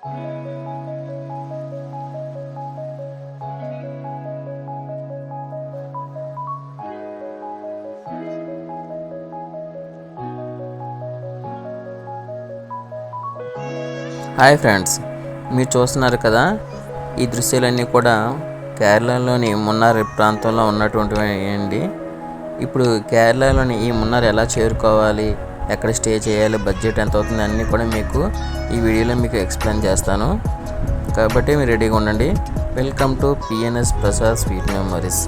Hi friends, మీరు చూస్తున్నారు కదా, ఈ దృశ్యాలన్నీ కూడా కేరళలోని మున్నార్ ప్రాంతంలో ఉన్నటువంటివి అండి. ఇప్పుడు కేరళలోని ఈ మున్నార్ ఎలా చేరుకోవాలి, ఎక్కడ స్టే చేయాలి, బడ్జెట్ ఎంత అవుతుంది అన్నీ కూడా మీకు ఈ వీడియోలో మీకు ఎక్స్ప్లెయిన్ చేస్తాను. కాబట్టి మీరు రెడీగా ఉండండి. Welcome to PNS Prasad sweet memories.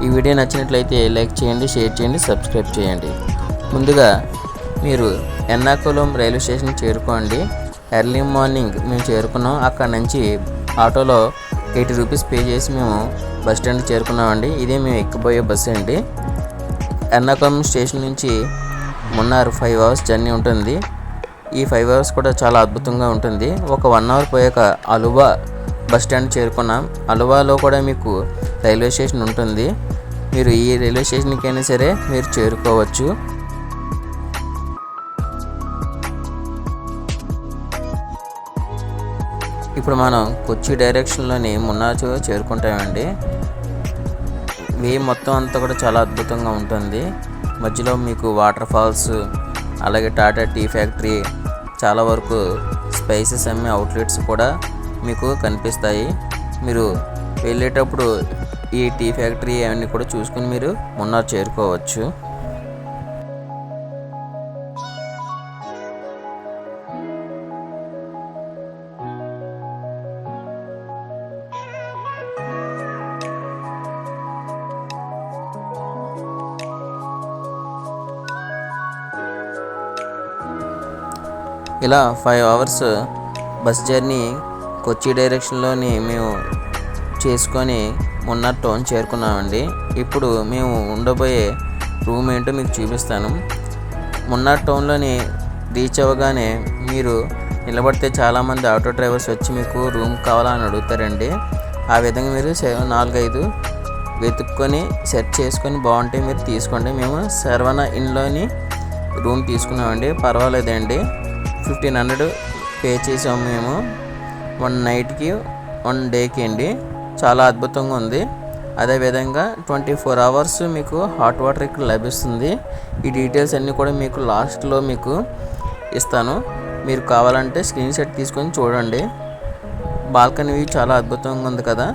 ఈ వీడియో నచ్చినట్లయితే లైక్ చేయండి, షేర్ చేయండి, సబ్స్క్రైబ్ చేయండి. ముందుగా మీరు ఎర్నాకుళం రైల్వే స్టేషన్ చేరుకోండి. ఎర్లీ మార్నింగ్ మేము చేరుకున్నాం. అక్కడ నుంచి ఆటోలో 80 రూపీస్ పే చేసి మేము బస్ స్టాండ్కి చేరుకున్నామండి. ఇదే మేము ఎక్కిపోయే బస్సు అండి. ఎర్నాకుళం స్టేషన్ నుంచి మున్నార్ 5 అవర్స్ జర్నీ ఉంటుంది. ఈ 5 అవర్స్ కూడా చాలా అద్భుతంగా ఉంటుంది. ఒక 1 అవర్ పోయాక అలువా బస్ స్టాండ్ చేరుకున్నాం. అలువాలో కూడా మీకు రైల్వే స్టేషన్ ఉంటుంది. మీరు ఈ రైల్వే స్టేషన్కి అయినా సరే మీరు చేరుకోవచ్చు. ఇప్పుడు మనం కొచ్చి డైరెక్షన్లోని మున్నార్ చేరుకుంటామండి. వే మొత్తం అంతా కూడా చాలా అద్భుతంగా ఉంటుంది. మధ్యలో మీకు వాటర్ ఫాల్స్, అలాగే టాటా టీ ఫ్యాక్టరీ, చాలా వరకు స్పైసెస్ అమ్మే అవుట్లెట్స్ కూడా మీకు కనిపిస్తాయి. మీరు వెళ్ళేటప్పుడు ఈ టీ ఫ్యాక్టరీ అవన్నీ కూడా చూసుకుని మీరు మున్నార్ చేరుకోవచ్చు. ఇలా 5 అవర్స్ బస్ జర్నీ కొచ్చి డైరెక్షన్లోని మేము చేసుకొని మున్నార్ టౌన్ చేరుకున్నామండి. ఇప్పుడు మేము ఉండబోయే రూమ్ ఏంటో మీకు చూపిస్తాను. మున్నార్ టౌన్లోని రీచ్ అవ్వగానే మీరు నిలబడితే చాలామంది ఆటో డ్రైవర్స్ వచ్చి మీకు రూమ్ కావాలని అడుగుతారండి. ఆ విధంగా మీరు 4-5 వెతుక్కొని సెర్చ్ చేసుకొని బాగుంటే మీరు తీసుకోండి. మేము శర్వణ ఇన్లోని రూమ్ తీసుకున్నామండి. పర్వాలేదండి. 1500 పే చేసాము మేము 1 నైట్కి 1 డేకి అండి. చాలా అద్భుతంగా ఉంది. అదేవిధంగా 24 అవర్స్ మీకు హాట్ వాటర్ ఇక్కడ లభిస్తుంది. ఈ డీటెయిల్స్ అన్నీ కూడా మీకు లాస్ట్లో మీకు ఇస్తాను. మీరు కావాలంటే స్క్రీన్ షాట్ తీసుకొని చూడండి. బాల్కనీ వ్యూ చాలా అద్భుతంగా ఉంది కదా.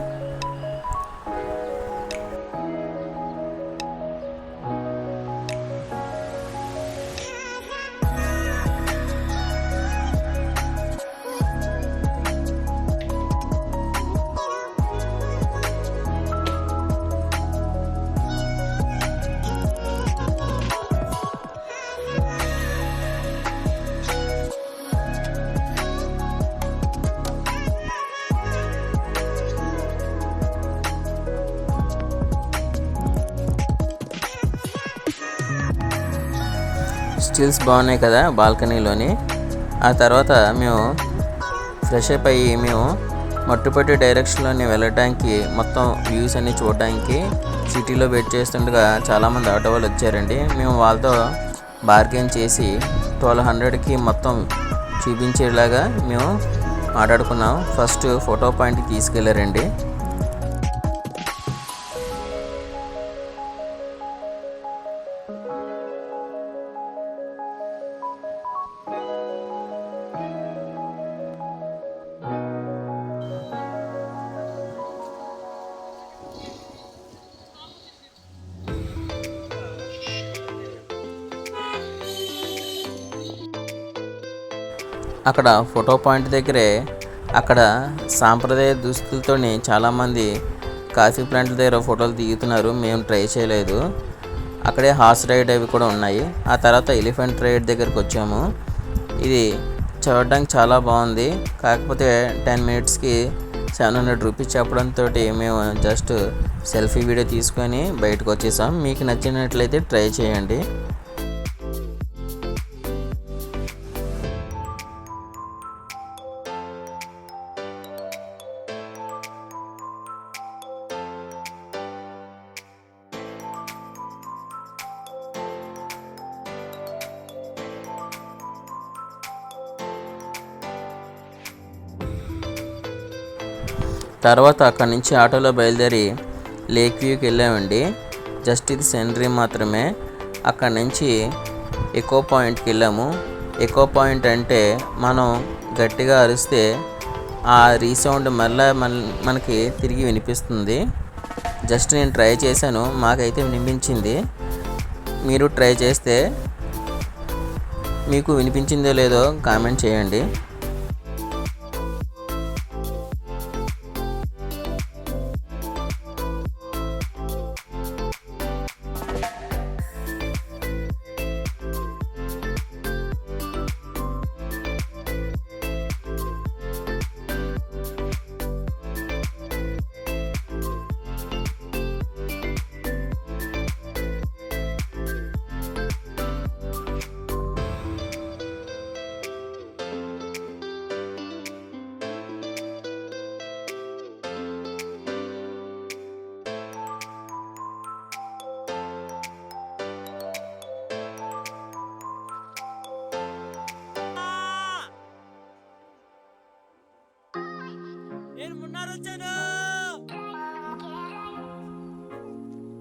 స్టిల్స్ బాగున్నాయి కదా బాల్కనీలోని. ఆ తర్వాత మేము ఫ్రెష్ అప్ అయ్యి మేము మట్టుపట్టి డైరెక్షన్లోని వెళ్ళడానికి, మొత్తం వ్యూస్ అన్నీ చూడడానికి సిటీలో వెయిట్ చేస్తుండగా చాలామంది ఆటో వాళ్ళు వచ్చారండి. మేము వాళ్ళతో బార్గెన్ చేసి 1200కి మొత్తం చూపించేలాగా మేము మాట్లాడుకున్నాం. ఫస్ట్ ఫోటో పాయింట్కి తీసుకెళ్ళారండి. అక్కడ ఫోటో పాయింట్ దగ్గరే అక్కడ సాంప్రదాయ దుస్తులతో చాలామంది కాఫీ ప్లాంట్ల దగ్గర ఫోటోలు దిగుతున్నారు. మేము ట్రై చేయలేదు. అక్కడే హార్స్ రైడ్ అవి కూడా ఉన్నాయి. ఆ తర్వాత ఎలిఫెంట్ రైడ్ దగ్గరికి వచ్చాము. ఇది చూడడానికి చాలా బాగుంది. కాకపోతే 10 మినిట్స్కి 700 రూపీస్ చెప్పడంతో మేము జస్ట్ సెల్ఫీ వీడియో తీసుకొని బయటకు వచ్చేసాం. మీకు నచ్చినట్లయితే ట్రై చేయండి. తర్వాత అక్కడి నుంచి ఆటోలో బయలుదేరి లేక్ వ్యూకి వెళ్ళామండి. జస్ట్ ఇది సెనరీ మాత్రమే. అక్కడి నుంచి ఎకో పాయింట్కి వెళ్ళాము. ఎకో పాయింట్ అంటే మనం గట్టిగా అరిస్తే ఆ రీసౌండ్ మళ్ళీ మనకి తిరిగి వినిపిస్తుంది. జస్ట్ నేను ట్రై చేశాను, మాకైతే వినిపించింది. మీరు ట్రై చేస్తే మీకు వినిపించిందో లేదో కామెంట్ చేయండి.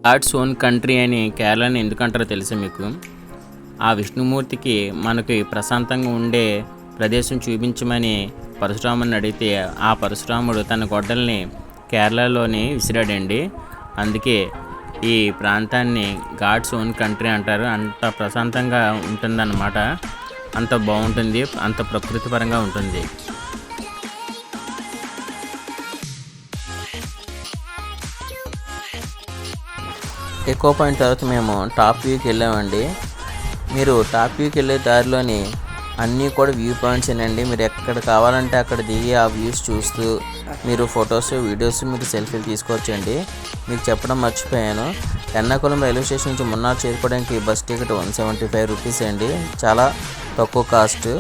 గాడ్స్ ఓన్ కంట్రీ అని కేరళని ఎందుకంటారో తెలుసా మీకు? ఆ విష్ణుమూర్తికి మనకి ప్రశాంతంగా ఉండే ప్రదేశం చూపించమని పరశురాముని అడిగితే ఆ పరశురాముడు తన గొడ్డల్ని కేరళలోని విసిరాడండి. అందుకే ఈ ప్రాంతాన్ని గాడ్స్ ఓన్ కంట్రీ అంటారు. అంత ప్రశాంతంగా ఉంటుందన్నమాట. అంత బాగుంటుంది, అంత ప్రకృతిపరంగా ఉంటుంది. ఎకో పాయింట్ తర్వాత మేము టాప్ వ్యూకి వెళ్ళామండి. మీరు టాప్ వ్యూకి వెళ్ళే దారిలోని అన్నీ కూడా వ్యూ పాయింట్స్ ఏనండి. మీరు ఎక్కడ కావాలంటే అక్కడ దిగి ఆ వ్యూస్ చూస్తూ మీరు ఫొటోస్, వీడియోస్, మీరు సెల్ఫీలు తీసుకోవచ్చండి. మీకు చెప్పడం మర్చిపోయాను, ఎర్నాకుళం రైల్వే స్టేషన్ నుంచి మున్నార్ చేరుకోవడానికి బస్ టికెట్ 175 రూపీస్ అండి. చాలా తక్కువ కాస్ట్.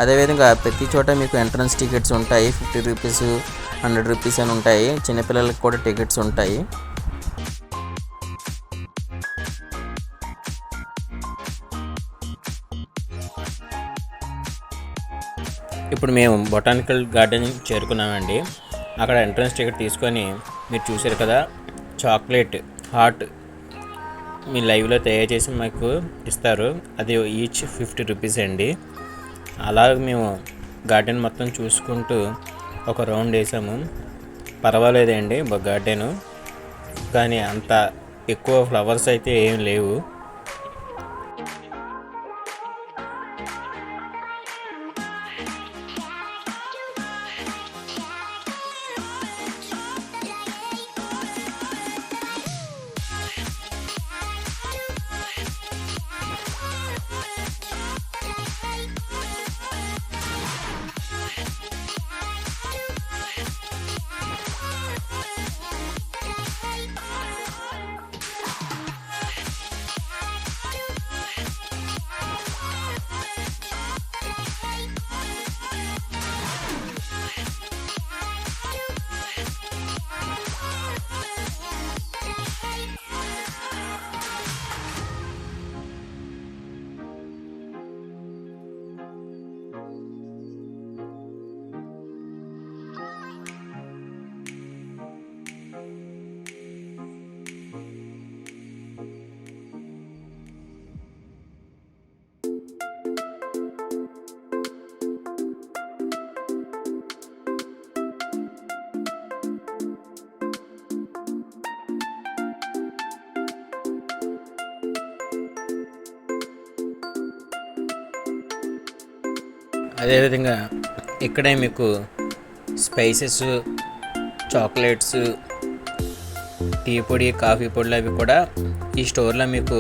అదేవిధంగా ప్రతి చోట మీకు ఎంట్రన్స్ టికెట్స్ ఉంటాయి. 50 రూపీస్, 100 రూపీస్ అని ఉంటాయి. చిన్నపిల్లలకి కూడా టికెట్స్ ఉంటాయి. ఇప్పుడు మేము బొటానికల్ గార్డెన్ చేరుకున్నామండి. అక్కడ ఎంట్రన్స్ టికెట్ తీసుకొని మీరు చూసారు కదా, చాక్లెట్ హాట్ మీ లైవ్లో తయారు చేసి మాకు ఇస్తారు. అది ఈచ్ 50 రూపీస్ అండి. అలాగే మేము గార్డెన్ మొత్తం చూసుకుంటూ ఒక రౌండ్ వేసాము. పర్వాలేదండి గార్డెను, కానీ అంత ఎక్కువ ఫ్లవర్స్ అయితే ఏం లేవు. అదేవిధంగా ఇక్కడే మీకు స్పైసెస్, చాక్లెట్స్, టీ పొడి, కాఫీ పొడులు అవి కూడా ఈ స్టోర్లో మీకు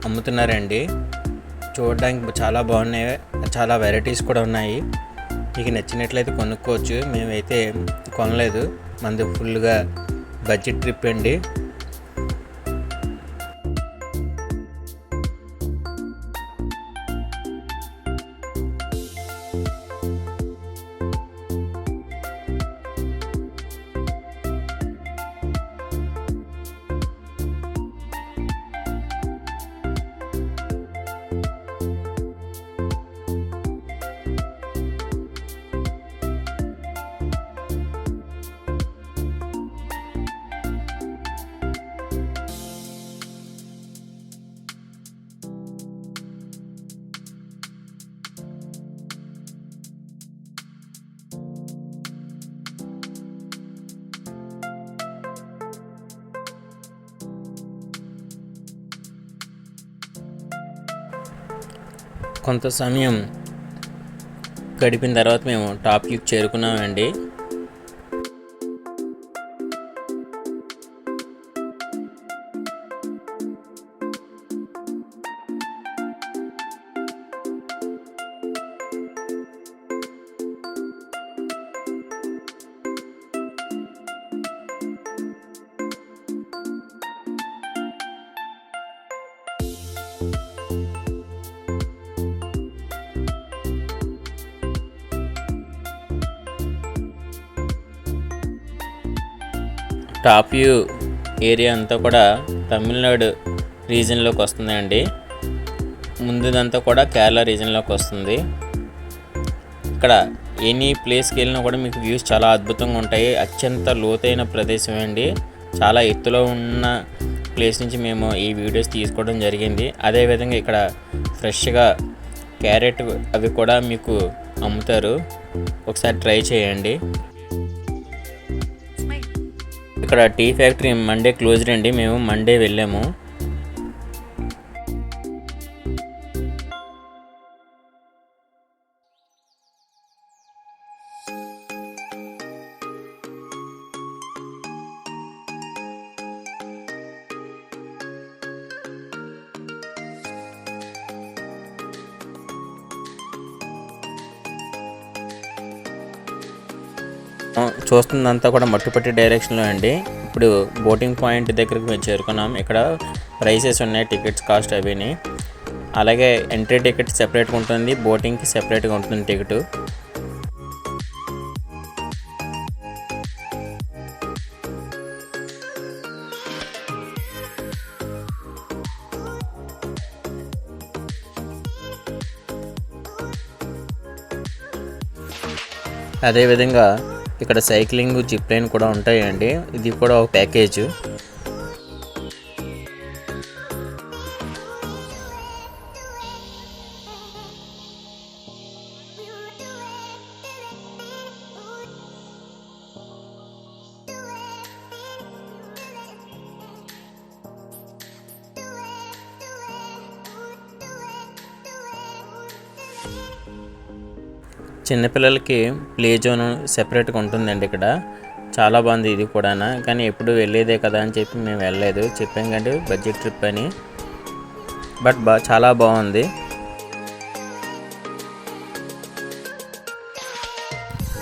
అమ్ముతున్నారండి. చూడడానికి చాలా బాగున్నాయి. చాలా వెరైటీస్ కూడా ఉన్నాయి. మీకు నచ్చినట్లయితే కొనుక్కోవచ్చు. మేమైతే కొనలేదు, మనది ఫుల్గా బడ్జెట్ ట్రిప్ అండి. కొంత సమయం గడిపిన తర్వాత మేము టాప్ వ్యూకి చేరుకున్నామండి. టాప్ వ్యూ ఏరియా అంతా కూడా తమిళనాడు రీజన్లోకి వస్తుందండి. ముందుదంతా కూడా కేరళ రీజన్లోకి వస్తుంది. ఇక్కడ ఎనీ ప్లేస్కి వెళ్ళినా కూడా మీకు వ్యూస్ చాలా అద్భుతంగా ఉంటాయి. అత్యంత లోతైన ప్రదేశం అండి. చాలా ఎత్తులో ఉన్న ప్లేస్ నుంచి మేము ఈ వీడియోస్ తీసుకోవడం జరిగింది. అదేవిధంగా ఇక్కడ ఫ్రెష్గా క్యారెట్ అవి కూడా మీకు అమ్ముతారు. ఒకసారి ట్రై చేయండి. ఇక్కడ టీ ఫ్యాక్టరీ మండే క్లోజ్డ్ అండి. మేము మండే వెళ్ళాము. చూస్తుందంతా కూడా మట్టుపట్టి డైరెక్షన్లో అండి. ఇప్పుడు బోటింగ్ పాయింట్ దగ్గరికి మేము చేరుకున్నాం. ఇక్కడ ప్రైసెస్ ఉన్నాయి, టికెట్స్ కాస్ట్ అవిని. అలాగే ఎంట్రీ టికెట్ సెపరేట్గా ఉంటుంది, బోటింగ్కి సెపరేట్గా ఉంటుంది టికెట్. అదేవిధంగా ఇక్కడ సైక్లింగ్, జిప్ లైన్ కూడా ఉంటాయండి. ఇది కూడా ఒక ప్యాకేజ్. చిన్నపిల్లలకి ప్లే జోన్ సెపరేట్గా ఉంటుందండి. ఇక్కడ చాలా బాగుంది ఇది కూడా. కానీ ఎప్పుడు వెళ్ళేదే కదా అని చెప్పి మేము వెళ్ళలేదు. చెప్పాం కంటే బడ్జెట్ ట్రిప్ అని. బట్ చాలా బాగుంది.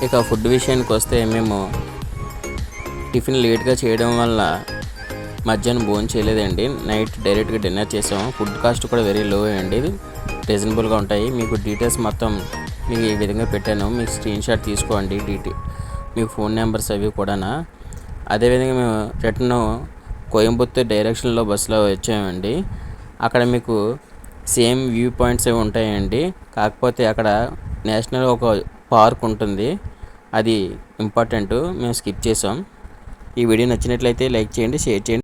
ఇక ఫుడ్ విషయానికి వస్తే మేము టిఫిన్ లేట్గా చేయడం వల్ల మధ్యాహ్నం భోజనం చేయలేదండి. నైట్ డైరెక్ట్గా డిన్నర్ చేసాము. ఫుడ్ కాస్ట్ కూడా వెరీ లో అండి, రీజనబుల్గా ఉంటాయి. మీకు డీటెయిల్స్ మొత్తం మీకు ఈ విధంగా పెట్టాను. మీకు స్క్రీన్ షాట్ తీసుకోండి, మీకు ఫోన్ నెంబర్స్ అవి కూడా. అదేవిధంగా మేము రిటర్న్ కోయంబత్తూర్ డైరెక్షన్లో బస్సులో వచ్చామండి. అక్కడ మీకు సేమ్ వ్యూ పాయింట్స్ అవి ఉంటాయండి. కాకపోతే అక్కడ నేషనల్ ఒక పార్క్ ఉంటుంది, అది ఇంపార్టెంట్. మేము స్కిప్ చేసాం. ఈ వీడియో నచ్చినట్లయితే లైక్ చేయండి, షేర్ చేయండి.